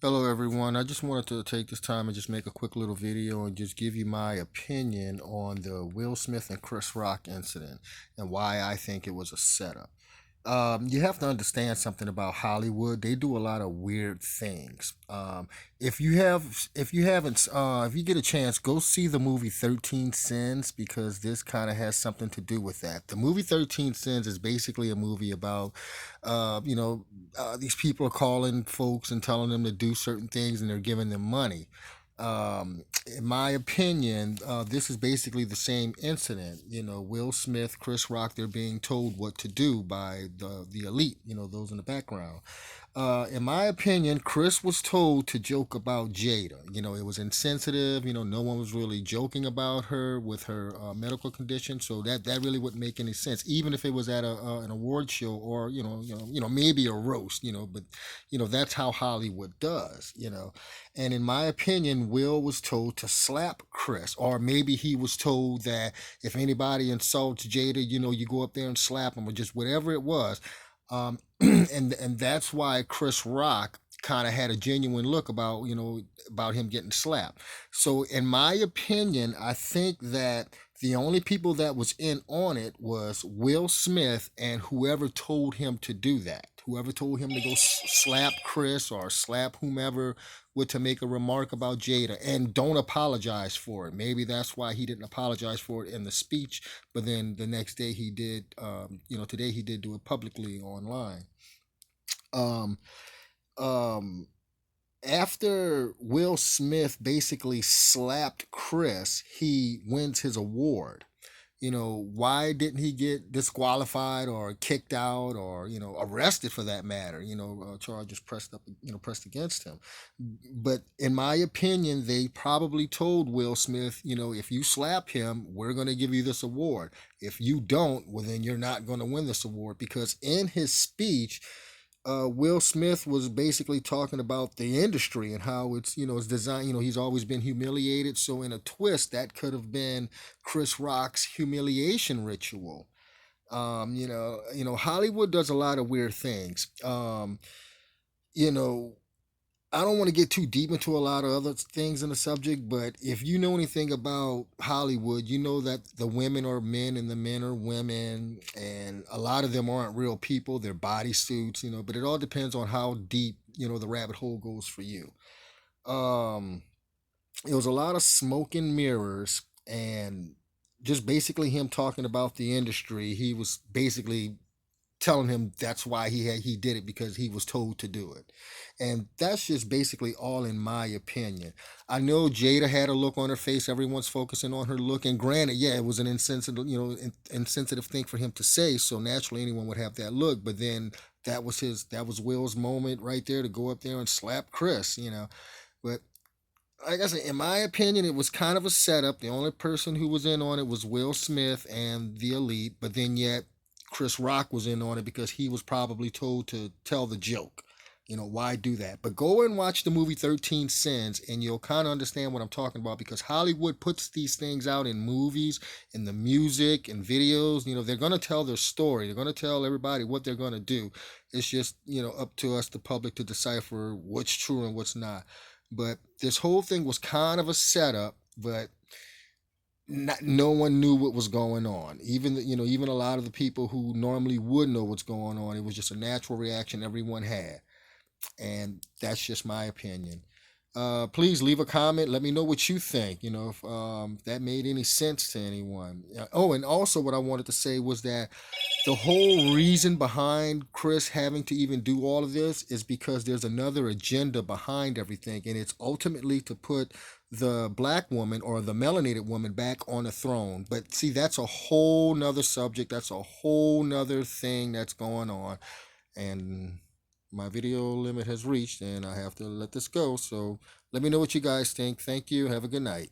Hello, everyone. I just wanted to take this time and just make a quick little video and just give you my opinion on the Will Smith and Chris Rock incident and why I think it was a setup. You have to understand something about Hollywood. They do a lot of weird things. If you get a chance, go see the movie 13 Sins because this kind of has something to do with that. The movie 13 Sins is basically a movie about, uh, you know, these people are calling folks and telling them to do certain things and they're giving them money. In my opinion, this is basically the same incident. Will Smith, Chris Rock, they're being told what to do by the elite. Those in the background. In my opinion, Chris was told to joke about Jada. It was insensitive. No one was really joking about her with her medical condition, so that really wouldn't make any sense, even if it was at an award show or maybe a roast. But that's how Hollywood does. And in my opinion, Will was told to slap Chris, or maybe he was told that if anybody insults Jada, you go up there and slap him, or just whatever it was. And that's why Chris Rock kind of had a genuine look about him getting slapped. So in my opinion, I think that the only people that was in on it was Will Smith and whoever told him to do that. Whoever told him to go slap Chris or slap whomever with to make a remark about Jada and don't apologize for it. Maybe that's why he didn't apologize for it in the speech, but then the next day he did. Today he did do it publicly online. Um, um, After Will Smith basically slapped Chris, he wins his award. Why didn't he get disqualified or kicked out or arrested for that matter? Charges pressed against him. But in my opinion, they probably told Will Smith, if you slap him, we're going to give you this award. If you don't, well, then you're not going to win this award, because in his speech, Will Smith was basically talking about the industry and how it's designed. He's always been humiliated. So in a twist, that could have been Chris Rock's humiliation ritual. Hollywood does a lot of weird things. You know, I don't want to get too deep into a lot of other things in the subject, but if you know anything about Hollywood, you know that the women are men and the men are women, and a lot of them aren't real people. They're bodysuits, but it all depends on how deep, the rabbit hole goes for you. Um, it was a lot of smoke and mirrors and just basically him talking about the industry. He was basically telling him that's why he did it, because he was told to do it. And that's just basically all in my opinion. I know Jada had a look on her face. Everyone's focusing on her look, and granted, yeah, it was an insensitive thing for him to say, so naturally anyone would have that look. But then that was Will's moment right there to go up there and slap Chris. But like I said, in my opinion, it was kind of a setup. The only person who was in on it was Will Smith and the Elite, but then yet Chris Rock was in on it because he was probably told to tell the joke. Why do that? But go and watch the movie 13 Sins and you'll kind of understand what I'm talking about, because Hollywood puts these things out in movies, in the music, and videos. They're going to tell their story. They're going to tell everybody what they're going to do. It's just, up to us, the public, to decipher what's true and what's not. But this whole thing was kind of a setup, but no one knew what was going on. Even a lot of the people who normally would know what's going on, it was just a natural reaction everyone had, and that's just my opinion. Please leave a comment. Let me know what you think. If that made any sense to anyone. Oh, and also what I wanted to say was that the whole reason behind Chris having to even do all of this is because there's another agenda behind everything, and it's ultimately to put the black woman or the melanated woman back on the throne. But see, that's a whole nother subject. That's a whole nother thing that's going on. And my video limit has reached, and I have to let this go. So let me know what you guys think. Thank you. Have a good night.